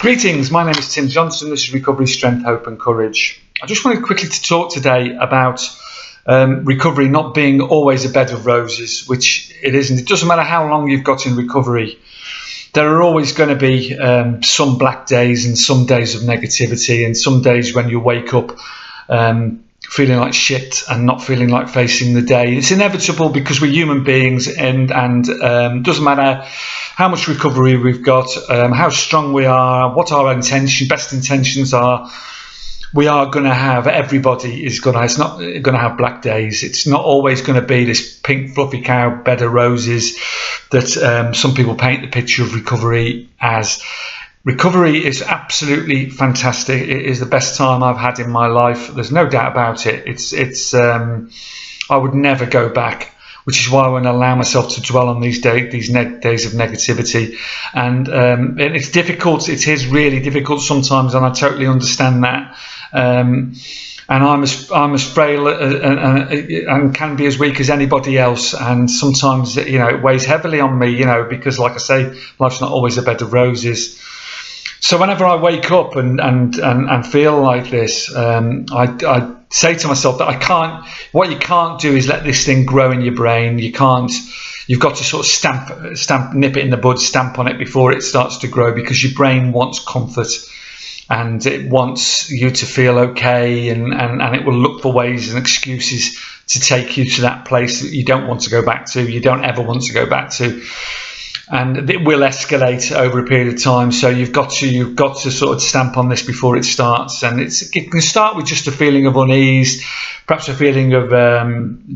Greetings, my name is Tim Johnson. This is Recovery, Strength, Hope and Courage. I just wanted quickly to talk today about recovery not being always a bed of roses, which it isn't. It doesn't matter how long you've got in recovery. There are always going to be some black days and some days of negativity and some days when you wake up feeling like shit and not feeling like facing the day. It's inevitable because we're human beings, and doesn't matter how much recovery we've got, how strong we are, what our best intentions are. We are going to have, everybody is going to, it's not going to have black days. It's not always going to be this pink fluffy cow bed of roses that some people paint the picture of recovery as. Recovery is absolutely fantastic. It is the best time I've had in my life. There's no doubt about it. I would never go back, which is why I won't allow myself to dwell on these days of negativity. And it's difficult. It is really difficult sometimes, and I totally understand that. And I'm as frail and can be as weak as anybody else. And sometimes, it weighs heavily on me, because, like I say, life's not always a bed of roses. So whenever I wake up and feel like this, I say to myself that I can't. What you can't do is let this thing grow in your brain. You can't. You've got to sort of nip it in the bud, stamp on it before it starts to grow, because your brain wants comfort and it wants you to feel okay, and it will look for ways and excuses to take you to that place that you don't want to go back to. You don't ever want to go back to. And it will escalate over a period of time. So you've got to sort of stamp on this before it starts. And it can start with just a feeling of unease, perhaps a feeling of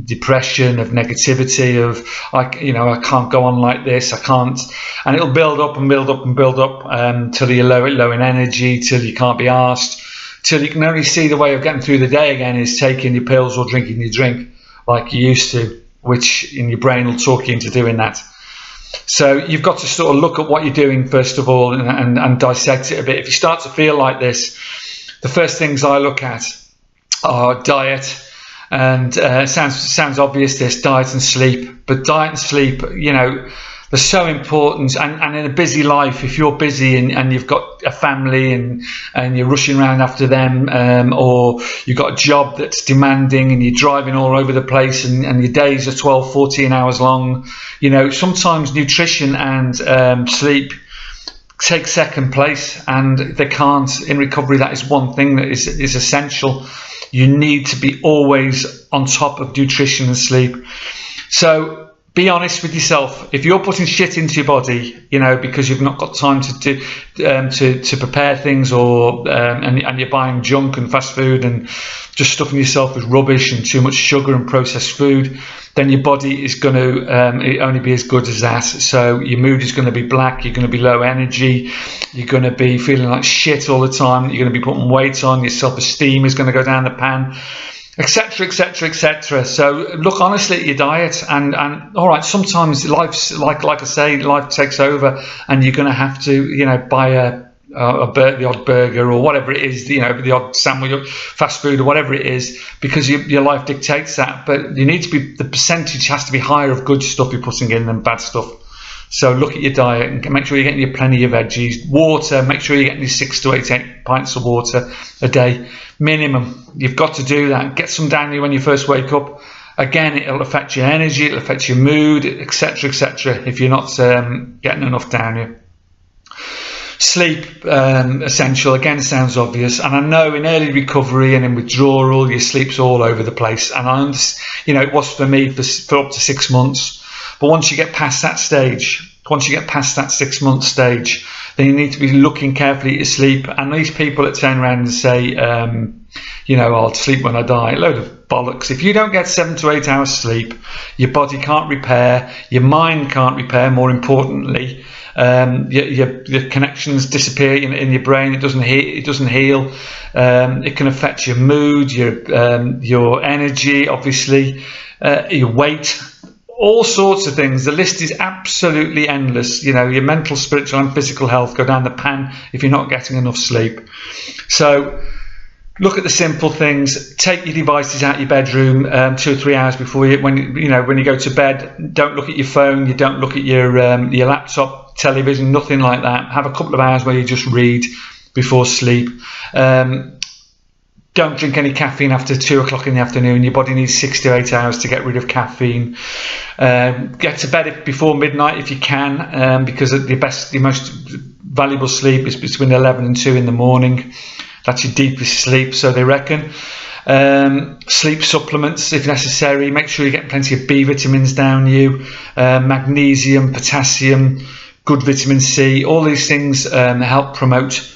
depression, of negativity, of I can't go on like this. I can't, and it'll build up and build up and build up till you're low in energy, till you can't be asked, till you can only see the way of getting through the day again is taking your pills or drinking your drink like you used to, which in your brain will talk you into doing that. So you've got to sort of look at what you're doing first of all and dissect it a bit. If you start to feel like this, the first things I look at are diet, and sounds obvious, this, diet and sleep. But diet and sleep, they're so important. And in a busy life, if you're busy and you've got a family and you're rushing around after them, or you've got a job that's demanding and you're driving all over the place and your days are 12, 14 hours long, sometimes nutrition and sleep take second place, and they can't. In recovery, that is one thing that is essential. You need to be always on top of nutrition and sleep. So be honest with yourself. If you're putting shit into your body, because you've not got time to prepare things, or and you're buying junk and fast food and just stuffing yourself with rubbish and too much sugar and processed food, then your body is going to only be as good as that. So your mood is going to be black. You're going to be low energy. You're going to be feeling like shit all the time. You're going to be putting weight on. Your self-esteem is going to go down the pan, etc., etc., etc. So look honestly at your diet, and all right, sometimes life's like I say, life takes over, and you're going to have to buy the odd burger or whatever it is, the odd sandwich, fast food or whatever it is, because your life dictates that. But you need to be, the percentage has to be higher of good stuff you're putting in than bad stuff. So look at your diet and make sure you're getting your plenty of veggies. Water, make sure you're getting your 6 to 8 pints of water a day minimum. You've got to do that. Get some down you when you first wake up. Again, it'll affect your energy, it'll affect your mood, etc., etc. if you're not getting enough down you. Sleep, essential. Again, sounds obvious, and I know in early recovery and in withdrawal, your sleep's all over the place. And it was for me for up to 6 months. But once you get past that stage, once you get past that 6 month stage, then you need to be looking carefully at your sleep. And these people that turn around and say, I'll sleep when I die, a load of bollocks. If you don't get 7 to 8 hours sleep, your body can't repair, your mind can't repair, more importantly. Your connections disappear in your brain. It doesn't heal. It can affect your mood, your energy, obviously, your weight, all sorts of things. The list is absolutely endless. Your mental, spiritual and physical health go down the pan if you're not getting enough sleep. So look at the simple things. Take your devices out your bedroom 2 or 3 hours before when you go to bed. Don't look at your phone. You don't look at your laptop. television, nothing like that. Have a couple of hours where you just read before sleep. Don't drink any caffeine after 2 o'clock in the afternoon. Your body needs 6 to 8 hours to get rid of caffeine. Get to bed before midnight if you can, because your most valuable sleep is between 11 and 2 in the morning. That's your deepest sleep, so they reckon. Sleep supplements if necessary. Make sure you get plenty of B vitamins down you, magnesium, potassium, good vitamin C. All these things help promote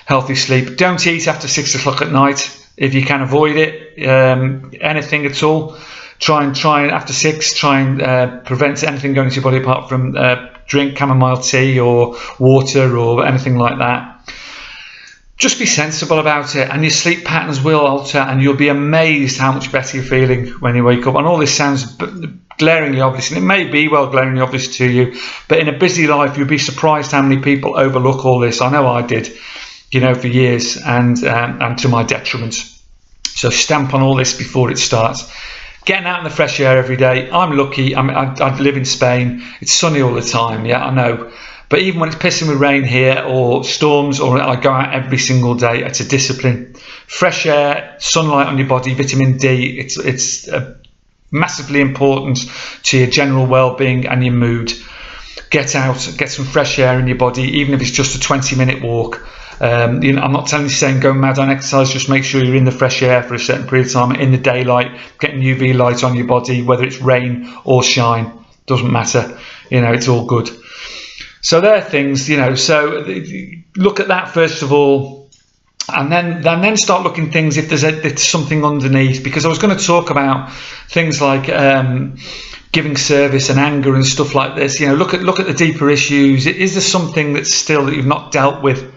healthy sleep. Don't eat after 6 o'clock at night if you can avoid it. Anything at all. Try and after 6. Try and prevent anything going to your body apart from drink chamomile tea or water or anything like that. Just be sensible about it, and your sleep patterns will alter, and you'll be amazed how much better you're feeling when you wake up. And all this sounds glaringly obvious, and it may be well glaringly obvious to you, but in a busy life, you'll be surprised how many people overlook all this. I know I did, for years, and to my detriment. So stamp on all this before it starts. Getting out in the fresh air every day. I'm lucky. I live in Spain. It's sunny all the time. Yeah, I know. But even when it's pissing with rain here or storms, or I go out every single day, it's a discipline. Fresh air, sunlight on your body, vitamin D, it's massively important to your general well-being and your mood. Get out, get some fresh air in your body, even if it's just a 20-minute walk. I'm not saying go mad on exercise, just make sure you're in the fresh air for a certain period of time, in the daylight, getting UV light on your body, whether it's rain or shine, doesn't matter, it's all good. So there are things, so look at that first of all, and then start looking things if there's something underneath, because I was going to talk about things like giving service and anger and stuff like this. Look at the deeper issues. Is there something that you've not dealt with?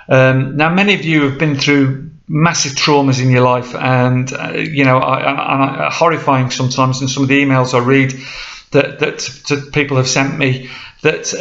Now, many of you have been through massive traumas in your life, and horrifying sometimes. And some of the emails I read that people have sent me, that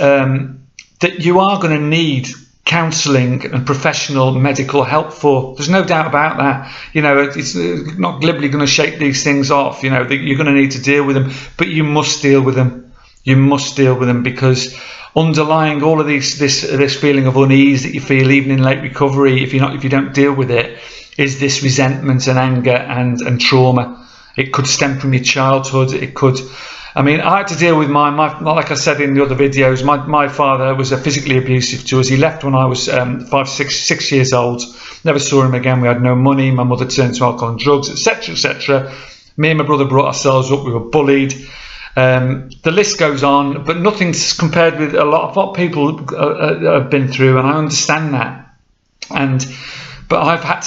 you are going to need counselling and professional medical help for. There's no doubt about that. It's not glibly going to shake these things off. That you're going to need to deal with them, but you must deal with them. You must deal with them, because underlying all of this feeling of unease that you feel even in late recovery, if you don't deal with it, is this resentment and anger and trauma. It could stem from your childhood. It could. I had to deal with mine. Like I said in the other videos, my father was physically abusive to us. He left when I was 6 years old. Never saw him again. We had no money. My mother turned to alcohol and drugs, etc., etc. Me and my brother brought ourselves up. We were bullied. The list goes on, but nothing's compared with a lot of what people have been through, and I understand that. But I've had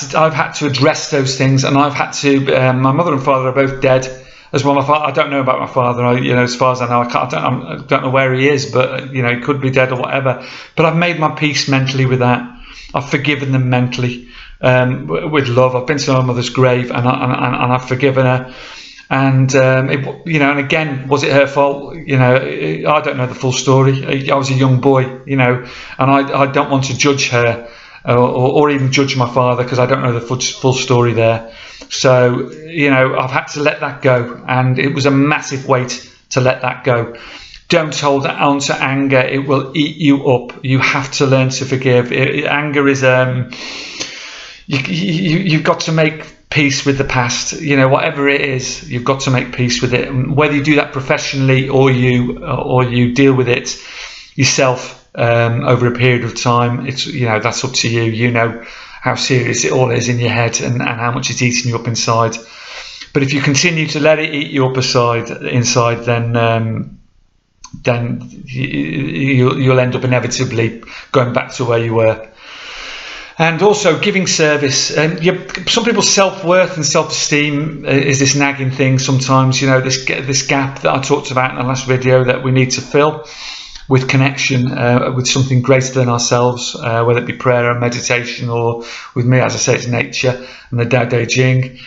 to address those things, and I've had to. My mother and father are both dead. As well, I don't know about my father. As far as I know, I don't know where he is, but he could be dead or whatever. But I've made my peace mentally with that. I've forgiven them mentally, with love. I've been to my mother's grave, and I've forgiven her. And and again, was it her fault? I don't know the full story. I was a young boy, and I don't want to judge her or even judge my father, because I don't know the full story there. So, I've had to let that go, and it was a massive weight to let that go. Don't hold on to anger. It will eat you up. You have to learn to forgive. Anger is, you've got to make peace with the past. Whatever it is, you've got to make peace with it. And whether you do that professionally or you deal with it yourself over a period of time, it's that's up to you. How serious it all is in your head, and how much it's eating you up inside. But if you continue to let it eat you up inside, then you'll end up inevitably going back to where you were. And also giving service. Some people's self-worth and self-esteem is this nagging thing sometimes. This gap that I talked about in the last video that we need to fill with connection with something greater than ourselves, whether it be prayer and meditation, or with me, as I say, it's nature and the Tao Te Ching.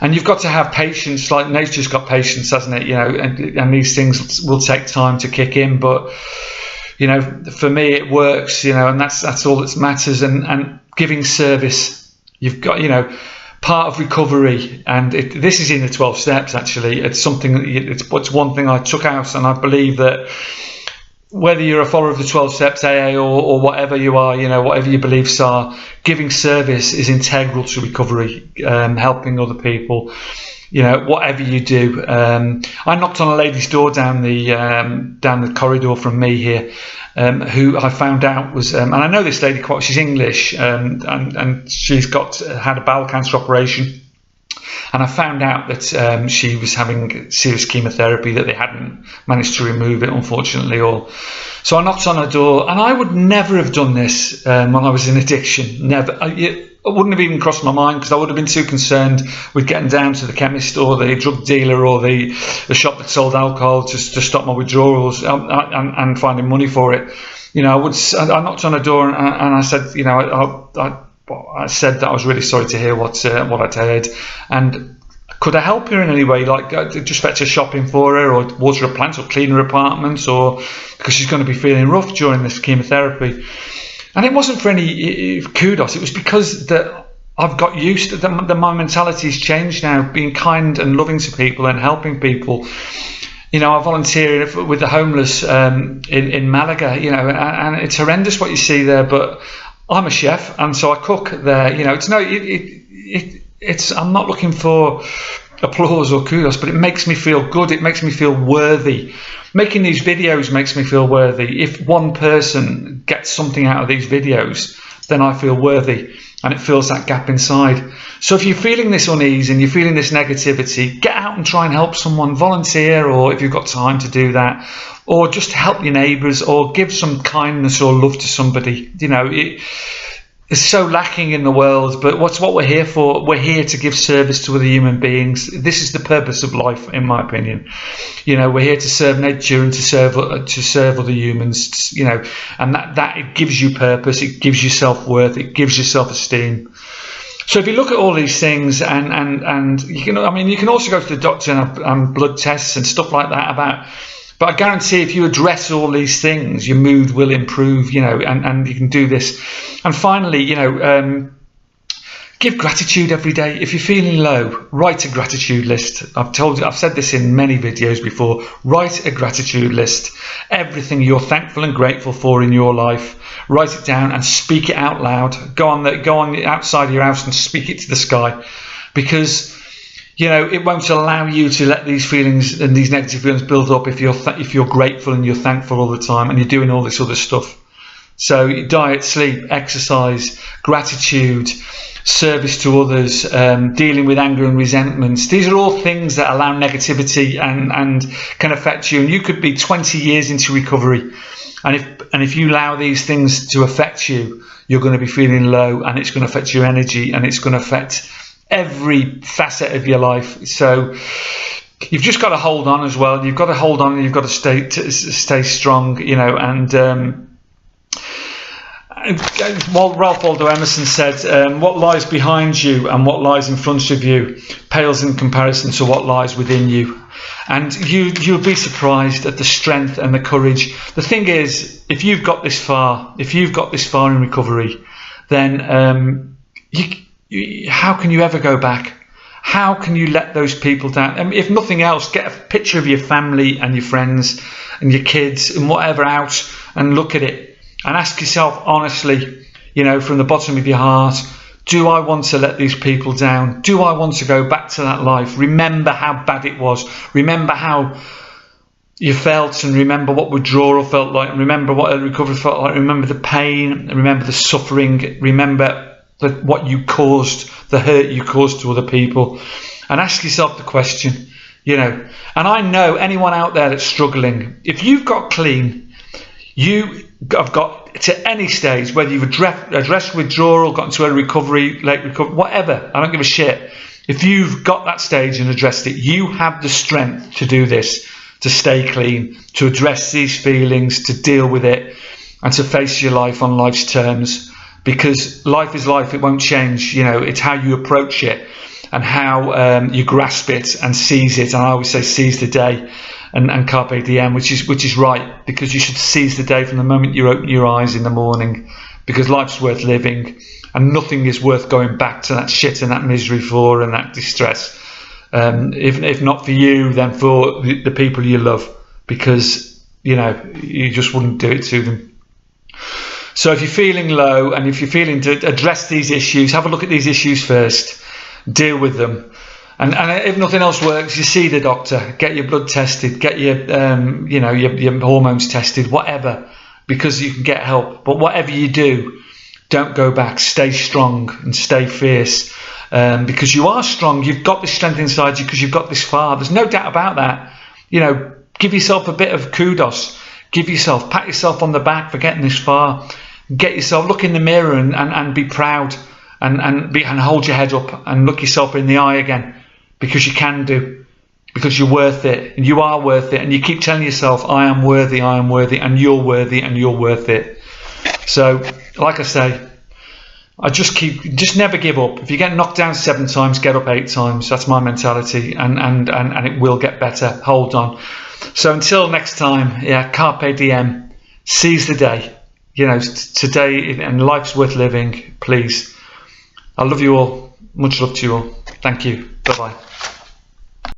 And you've got to have patience, like nature's got patience, hasn't it? And these things will take time to kick in, but for me it works, and that's all that matters. And giving service, you've got, part of recovery, and this is in the 12 steps actually. It's one thing I took out, and I believe that whether you're a follower of the 12 steps AA or whatever you are, whatever your beliefs are, giving service is integral to recovery, helping other people, whatever you do. I knocked on a lady's door down the corridor from me here, who I found out was, and I know this lady quite, she's English, and she's had a bowel cancer operation. And I found out that she was having serious chemotherapy, that they hadn't managed to remove it, unfortunately. So I knocked on her door, and I would never have done this when I was in addiction. Never. It wouldn't have even crossed my mind, because I would have been too concerned with getting down to the chemist or the drug dealer or the shop that sold alcohol to stop my withdrawals and finding money for it. I knocked on her door and I said, I said that I was really sorry to hear what I'd heard, and could I help her in any way, like just fetch her shopping for her, or water her plants, or clean her apartment, or because she's going to be feeling rough during this chemotherapy. And it wasn't for any kudos, it was because that I've got used to my mentality's changed now, being kind and loving to people and helping people. I volunteer with the homeless in Malaga, and it's horrendous what you see there, but I'm a chef, and so I cook there. I'm not looking for applause or kudos, but it makes me feel good. It makes me feel worthy. Making these videos makes me feel worthy. If one person gets something out of these videos, then I feel worthy, and it fills that gap inside. So if you're feeling this unease and you're feeling this negativity, get out and try and help someone, volunteer, or if you've got time to do that, or just help your neighbours, or give some kindness or love to somebody. It's so lacking in the world, but what we're here for? We're here to give service to other human beings. This is the purpose of life, in my opinion. We're here to serve nature and to serve other humans. And that it gives you purpose, it gives you self-worth, it gives you self-esteem. So if you look at all these things, and you can also go to the doctor and have blood tests and stuff like that but I guarantee if you address all these things, your mood will improve, and you can do this. And finally, give gratitude every day. If you're feeling low, write a gratitude list. I've said this in many videos before. Write a gratitude list. Everything you're thankful and grateful for in your life. Write it down and speak it out loud. Go on the outside of your house and speak it to the sky, because it won't allow you to let these feelings and these negative feelings build up if you're grateful and you're thankful all the time and you're doing all this other stuff. So diet, sleep, exercise, gratitude, service to others, dealing with anger and resentments. These are all things that allow negativity and can affect you. And you could be 20 years into recovery, and if you allow these things to affect you, you're going to be feeling low, and it's going to affect your energy, and it's going to affect every facet of your life. So you've just got to hold on as well. You've got to hold on, and you've got to stay strong, and Ralph Waldo Emerson said, what lies behind you and what lies in front of you pales in comparison to what lies within you. And you'll be surprised at the strength and the courage. The thing is, if you've got this far in recovery, then how can you ever go back? How can you let those people down? I mean, if nothing else, get a picture of your family and your friends and your kids and whatever out and look at it and ask yourself honestly, from the bottom of your heart, do I want to let these people down? Do I want to go back to that life? Remember how bad it was. Remember how you felt, and remember what withdrawal felt like, and remember what a recovery felt like. Remember the pain, remember the suffering, remember what you caused, the hurt you caused to other people, and ask yourself the question, and I know anyone out there that's struggling, if you've got clean, you have got to any stage, whether you've addressed withdrawal, got into a recovery, late recovery, whatever, I don't give a shit. If you've got that stage and addressed it, you have the strength to do this, to stay clean, to address these feelings, to deal with it, and to face your life on life's terms. Because life is life, it won't change. It's how you approach it and how you grasp it and seize it. And I always say seize the day and carpe diem, which is right, because you should seize the day from the moment you open your eyes in the morning, because life's worth living and nothing is worth going back to that shit and that misery for and that distress. If not for you, then for the people you love, because you just wouldn't do it to them. So if you're feeling low and if you're feeling to address these issues, have a look at these issues first, deal with them. And if nothing else works, you see the doctor, get your blood tested, get your your hormones tested, whatever, because you can get help. But whatever you do, don't go back. Stay strong and stay fierce, because you are strong. You've got this strength inside you because you've got this far. There's no doubt about that. Give yourself a bit of kudos. Pat yourself on the back for getting this far. Get yourself, look in the mirror and be proud and hold your head up and look yourself in the eye again. Because you can do, because you're worth it, and you are worth it, and you keep telling yourself, I am worthy, and you're worthy, and you're worth it. So, like I say, just never give up. If you get knocked down 7 times, get up 8 times. That's my mentality, and it will get better. Hold on. So until next time, carpe diem, seize the day. Today, and life's worth living. Please, I love you all. Much love to you all. Thank you. Bye-bye.